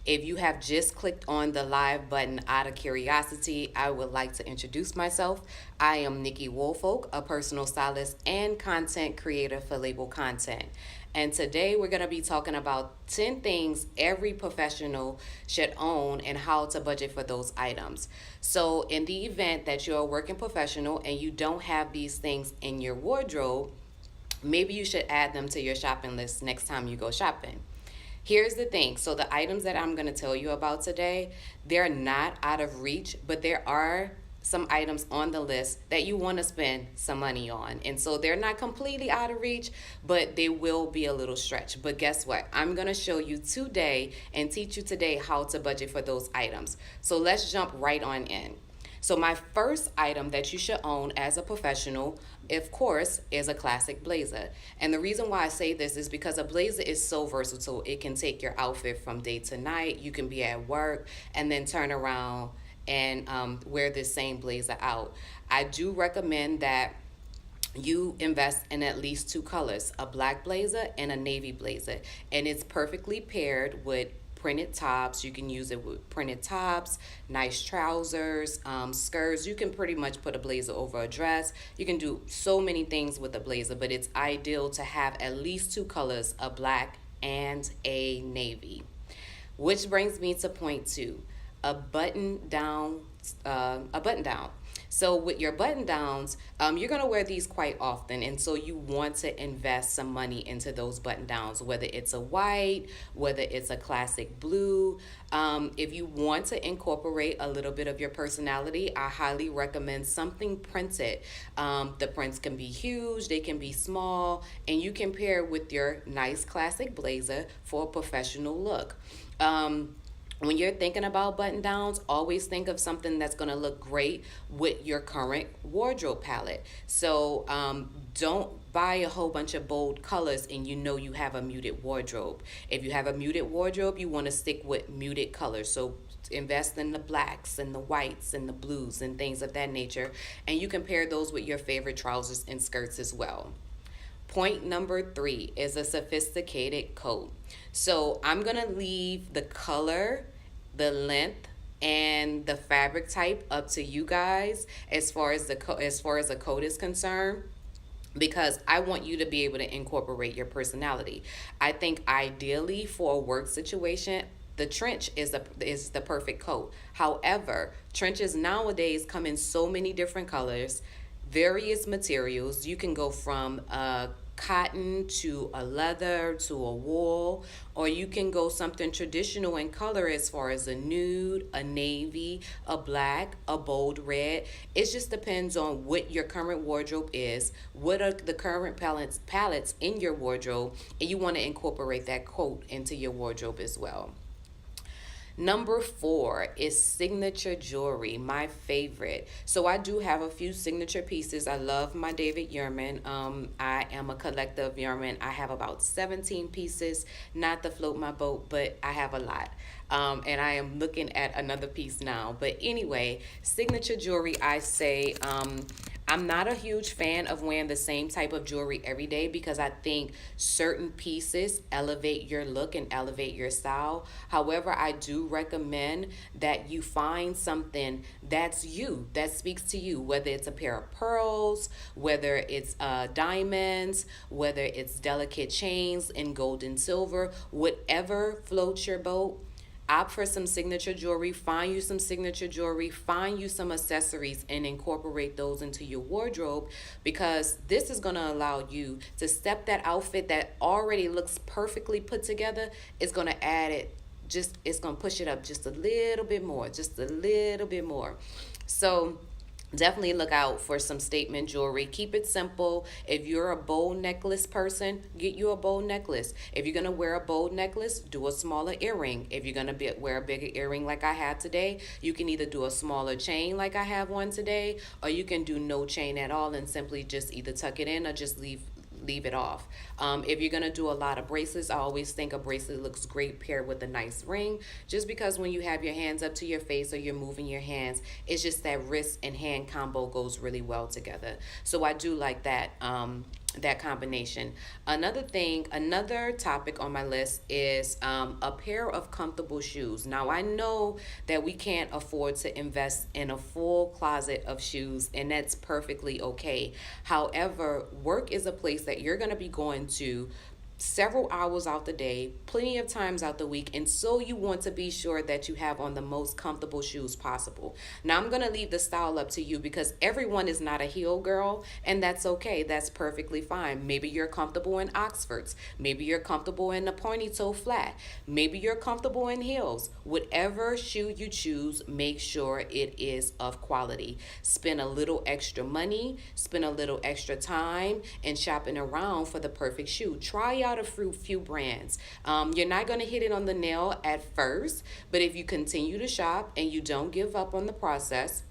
If you have just clicked on the live button out of curiosity, I would like to introduce myself. I am Nikki Woolfolk, a personal stylist and content creator for Label Content. And today we're going to be talking about 10 things every professional should own and how to budget for those items. So, in the event that you're a working professional and you don't have these things in your wardrobe, maybe you should add them to your shopping list next time you go shopping. Here's the thing. So the items that I'm going to tell you about today, they're not out of reach, but there are some items on the list that you want to spend some money on. And so they're not completely out of reach, but they will be a little stretch. But guess what? I'm going to show you today and teach you today how to budget for those items. So let's jump right on in. So my first item that you should own as a professional, of course, is a classic blazer. And the reason why I say this is because a blazer is so versatile. It can take your outfit from day to night. You can be at work and then turn around and wear this same blazer out. I do recommend that you invest in at least two colors, a black blazer and a navy blazer. And it's perfectly paired with printed tops. You can use it with printed tops, nice trousers, skirts. You can pretty much put a blazer over a dress. You can do so many things with a blazer, but it's ideal to have at least two colors, a black and a navy. Which brings me to point two, a button down, a button down. So with your button downs, you're gonna wear these quite often, and so you want to invest some money into those button downs, whether it's a white, whether it's a classic blue. If you want to incorporate a little bit of your personality, I highly recommend something printed. The prints can be huge, they can be small, and you can pair it with your nice classic blazer for a professional look. When you're thinking about button downs, always think of something that's going to look great with your current wardrobe palette. So don't buy a whole bunch of bold colors and you know you have a muted wardrobe. If you have a muted wardrobe, you want to stick with muted colors. So invest in the blacks and the whites and the blues and things of that nature. And you can pair those with your favorite trousers and skirts as well. Point number three is a sophisticated coat. So I'm gonna leave the color, the length, and the fabric type up to you guys as far as the coat is concerned, because I want you to be able to incorporate your personality. I think ideally for a work situation, the trench is the perfect coat. However, trenches nowadays come in so many different colors, various materials. You can go from cotton to a leather to a wool, or you can go something traditional in color as far as a nude, a navy, a black, a bold red. It just depends on what your current wardrobe is, what are the current palettes in your wardrobe, and you want to incorporate that coat into your wardrobe as well. Number four is signature jewelry, my favorite. So I do have a few signature pieces. I love my David Yurman. I am a collector of Yurman. I have about 17 pieces, not to float my boat, but I have a lot. And I am looking at another piece now. But anyway, signature jewelry, I say, I'm not a huge fan of wearing the same type of jewelry every day because I think certain pieces elevate your look and elevate your style. However, I do recommend that you find something that's you, that speaks to you, whether it's a pair of pearls, whether it's diamonds, whether it's delicate chains in gold and silver, whatever floats your boat. Opt for some signature jewelry, find you some signature jewelry, find you some accessories, and incorporate those into your wardrobe, because this is going to allow you to step that outfit that already looks perfectly put together. It's going to add it, just it's going to push it up just a little bit more, just a little bit more. So definitely look out for some statement jewelry. Keep it simple. If you're a bold necklace person, get you a bold necklace. If you're going to wear a bold necklace, do a smaller earring. If you're going to wear a bigger earring like I have today, you can either do a smaller chain like I have one today, or you can do no chain at all and simply just either tuck it in or just leave it off. If you're gonna do a lot of bracelets, I always think a bracelet looks great paired with a nice ring, just because when you have your hands up to your face or you're moving your hands, it's just that wrist and hand combo goes really well together. So I do like that that combination. Another topic on my list is a pair of comfortable shoes. Now, I know that we can't afford to invest in a full closet of shoes, and that's perfectly okay. However, work is a place that you're going to be going to several hours out the day, plenty of times out the week, and so you want to be sure that you have on the most comfortable shoes possible. Now, I'm going to leave the style up to you because everyone is not a heel girl, and that's okay. That's perfectly fine. Maybe you're comfortable in Oxfords, maybe you're comfortable in a pointy toe flat, maybe you're comfortable in heels. Whatever shoe you choose, make sure it is of quality. Spend a little extra money, spend a little extra time, and shopping around for the perfect shoe. Try out a few brands. You're not going to hit it on the nail at first, but if you continue to shop and you don't give up on the process,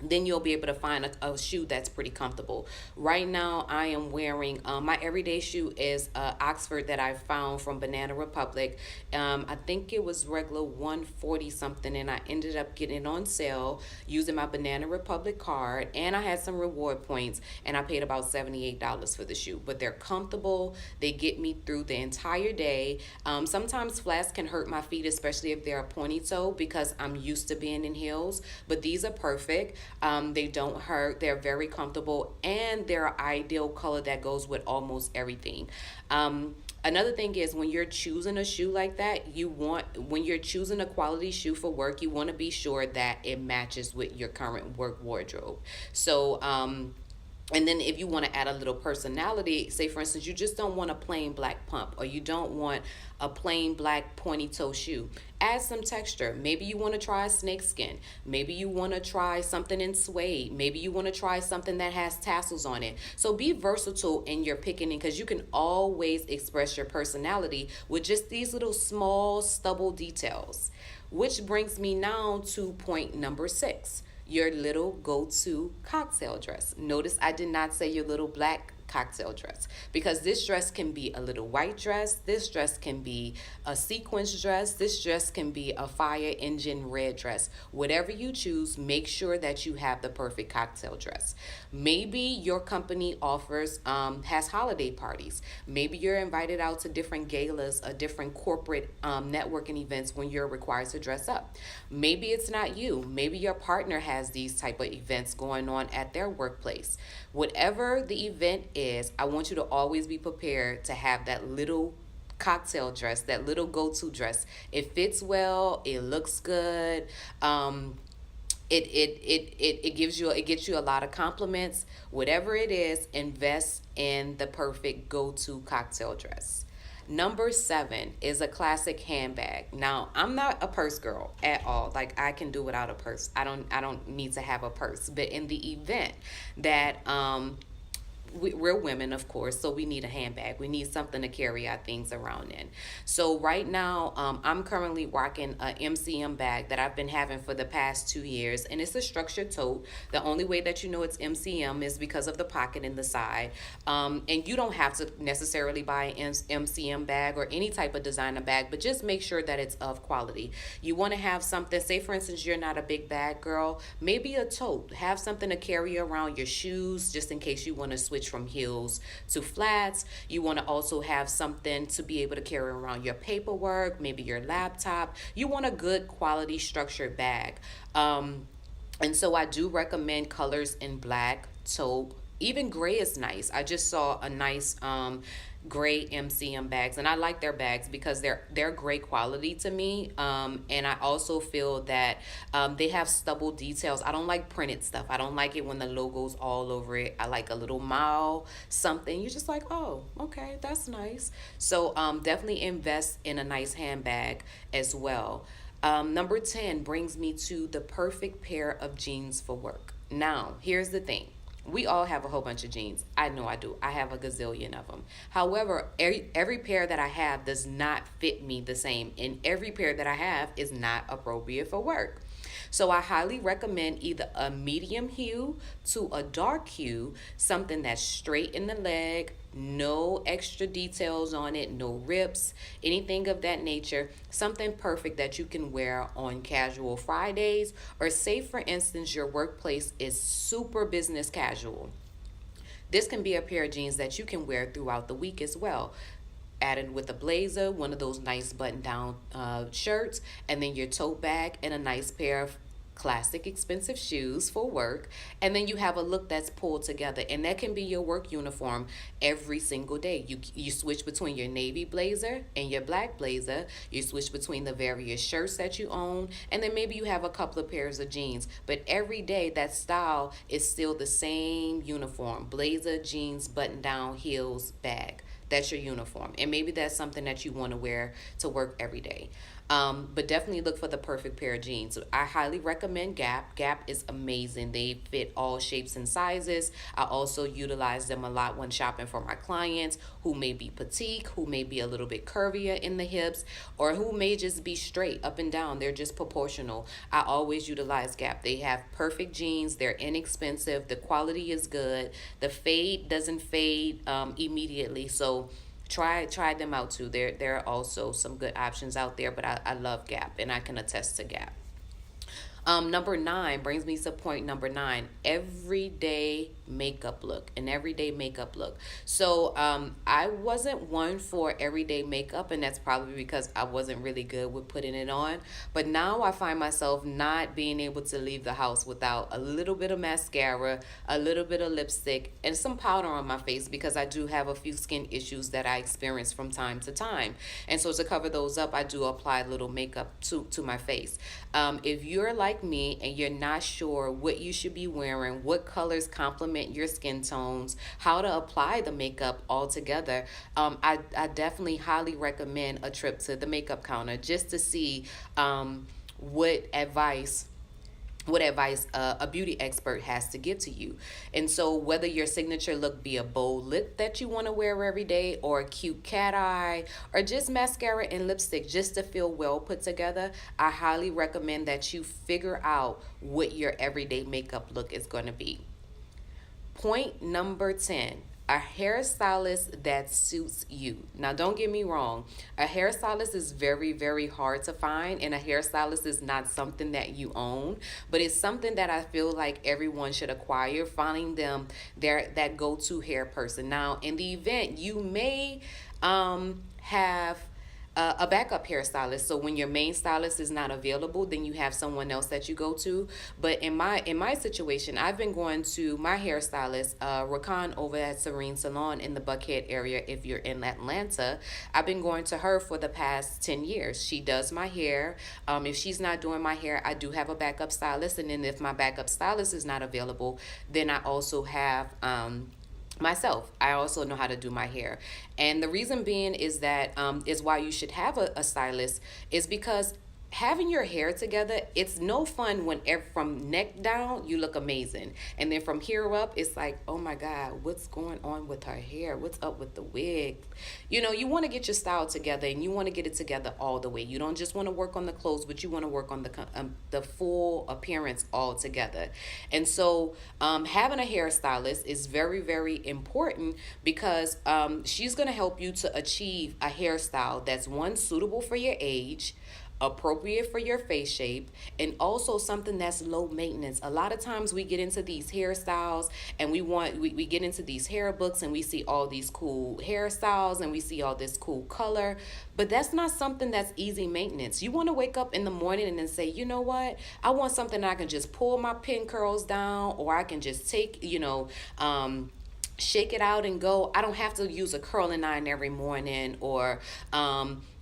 then you'll be able to find a shoe that's pretty comfortable. Right now, I am wearing my everyday shoe is Oxford that I found from Banana Republic. I think it was regular 140 something, and I ended up getting it on sale using my Banana Republic card, and I had some reward points, and I paid about $78 for the shoe. But they're comfortable. They get me through the entire day. Sometimes flats can hurt my feet, especially if they're a pointy toe, because I'm used to being in heels. But these are perfect. They don't hurt. They're very comfortable, and they're an ideal color that goes with almost everything. Another thing is when you're choosing a shoe like that, when you're choosing a quality shoe for work, you want to be sure that it matches with your current work wardrobe. So, and then if you want to add a little personality, say for instance, you just don't want a plain black pump, or you don't want a plain black pointy toe shoe. Add some texture. Maybe you want to try a snakeskin. Maybe you want to try something in suede. Maybe you want to try something that has tassels on it. So be versatile in your picking, because you can always express your personality with just these little small stubble details. Which brings me now to point number 6, your little go-to cocktail dress. Notice I did not say your little black cocktail dress, because this dress can be a little white dress, this dress can be a sequins dress, this dress can be a fire engine red dress. Whatever you choose, make sure that you have the perfect cocktail dress. Maybe your company offers has holiday parties. Maybe you're invited out to different galas or different corporate networking events when you're required to dress up. Maybe it's not you. Maybe your partner has these type of events going on at their workplace. Whatever the event is, I want you to always be prepared to have that little cocktail dress, that little go-to dress. It fits well, it looks good. It gets you a lot of compliments. Whatever it is, invest in the perfect go-to cocktail dress. Number 7 is a classic handbag. Now, I'm not a purse girl at all. Like, I can do without a purse. I don't need to have a purse. But in the event that we're women, of course, so we need a handbag. We need something to carry our things around in. So right now, I'm currently rocking a MCM bag that I've been having for the past 2 years, and it's a structured tote. The only way that you know it's MCM is because of the pocket in the side. And you don't have to necessarily buy an MCM bag or any type of designer bag, but just make sure that it's of quality. You want to have something, say for instance, you're not a big bag girl, maybe a tote. Have something to carry around your shoes just in case you want to switch from heels to flats. You want to also have something to be able to carry around your paperwork, maybe your laptop. You want a good quality structured bag. And so I do recommend colors in black, taupe, even gray is nice. I just saw a nice gray MCM bags, and I like their bags because they're great quality to me. And I also feel that they have stubble details. I don't like printed stuff. I don't like it when the logo's all over it. I like a little mile something. You're just like, oh, okay, that's nice. So definitely invest in a nice handbag as well. Number 10 brings me to the perfect pair of jeans for work. Now, here's the thing. We all have a whole bunch of jeans. I know I do. I have a gazillion of them. However, every pair that I have does not fit me the same, and every pair that I have is not appropriate for work. So I highly recommend either a medium hue to a dark hue, something that's straight in the leg, no extra details on it, no rips, anything of that nature. Something perfect that you can wear on casual Fridays, or say for instance your workplace is super business casual. this can be a pair of jeans that you can wear throughout the week as well, added with a blazer, one of those nice button down shirts, and then your tote bag and a nice pair of classic expensive shoes for work. And then you have a look that's pulled together, and that can be your work uniform every single day. You switch between your navy blazer and your black blazer. You switch between the various shirts that you own, and then maybe you have a couple of pairs of jeans. But every day that style is still the same uniform: blazer, jeans, button down, heels, bag. That's your uniform. And maybe that's something that you want to wear to work every day. But definitely look for the perfect pair of jeans. I highly recommend Gap. Gap is amazing. They fit all shapes and sizes. I also utilize them a lot when shopping for my clients who may be petite, who may be a little bit curvier in the hips, or who may just be straight up and down. They're just proportional. I always utilize Gap. They have perfect jeans. They're inexpensive. The quality is good. The fade doesn't fade immediately. So try them out too. There are also some good options out there, but I love Gap, and I can attest to Gap. Number nine brings me to point number nine: everyday makeup look. An everyday makeup look. So I wasn't one for everyday makeup, and that's probably because I wasn't really good with putting it on. But now I find myself not being able to leave the house without a little bit of mascara, a little bit of lipstick, and some powder on my face, because I do have a few skin issues that I experience from time to time. And so to cover those up, I do apply a little makeup to my face. If you're like me and you're not sure what you should be wearing, what colors complement your skin tones, how to apply the makeup all together, I definitely highly recommend a trip to the makeup counter just to see what advice a beauty expert has to give to you. And so whether your signature look be a bold lip that you want to wear every day, or a cute cat eye, or just mascara and lipstick just to feel well put together, I highly recommend that you figure out what your everyday makeup look is going to be. Point number 10: a hairstylist that suits you. Now, don't get me wrong, a hairstylist is very, very hard to find, and a hairstylist is not something that you own, but it's something that I feel like everyone should acquire, finding them that go to hair person. Now, in the event, you may have a backup hairstylist. So when your main stylist is not available, then you have someone else that you go to. But in my situation, I've been going to my hairstylist, Rakan, over at Serene Salon in the Buckhead area. If you're in Atlanta, I've been going to her for the past 10 years. She does my hair. If she's not doing my hair, I do have a backup stylist. And then if my backup stylist is not available, then I also have myself. I also know how to do my hair. And the reason being is that is why you should have a stylist, is because having your hair together, it's no fun when from neck down you look amazing, and then from here up it's like, oh my god, what's going on with her hair, what's up with the wig. You want to get your style together, and you want to get it together all the way. You don't just want to work on the clothes, but you want to work on the full appearance all together. And so having a hairstylist is very, very important, because she's going to help you to achieve a hairstyle that's, one, suitable for your age, appropriate for your face shape, and also something that's low maintenance. A lot of times we get into these hairstyles, and we get into these hair books, and we see all these cool hairstyles, and we see all this cool color, but that's not something that's easy maintenance. You want to wake up in the morning and then say, you know what, I want something that I can just pull my pin curls down, or I can just take, shake it out and go. I don't have to use a curling iron every morning, or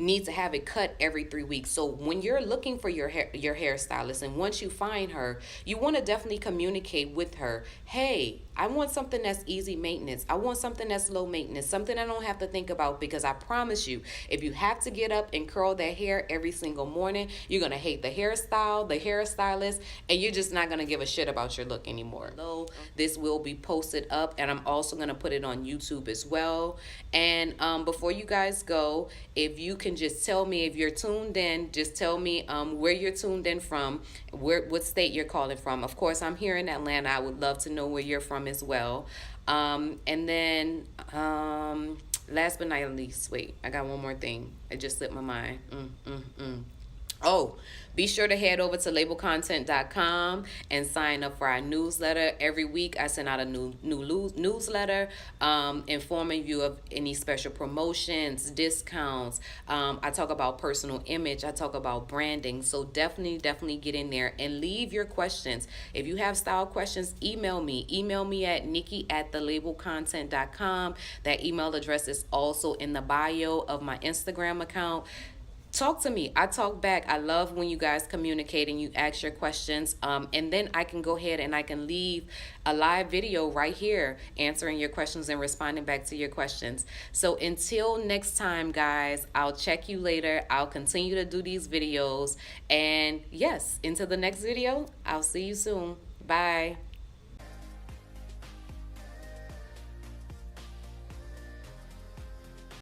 need to have it cut every 3 weeks. So when you're looking for your hairstylist, and once you find her, you want to definitely communicate with her. Hey, I want something that's easy maintenance. I want something that's low maintenance, something I don't have to think about, because I promise you, if you have to get up and curl that hair every single morning, you're going to hate the hairstyle, the hairstylist, and you're just not going to give a shit about your look anymore. So this will be posted up, and I'm also going to put it on YouTube as well. And before you guys go, if you can just tell me, if you're tuned in, just tell me where you're tuned in from, what state you're calling from. Of course, I'm here in Atlanta. I would love to know where you're from as well. And then last but not least, wait, I got one more thing. It just slipped my mind. Oh, be sure to head over to labelcontent.com and sign up for our newsletter. Every week, I send out a new newsletter informing you of any special promotions, discounts. I talk about personal image. I talk about branding. So definitely get in there and leave your questions. If you have style questions, email me. Email me at nikki@thelabelcontent.com. That email address is also in the bio of my Instagram account. Talk to me. I talk back. I love when you guys communicate and you ask your questions. And then I can go ahead and I can leave a live video right here answering your questions and responding back to your questions. So until next time, guys, I'll check you later. I'll continue to do these videos. And yes, until the next video, I'll see you soon. Bye.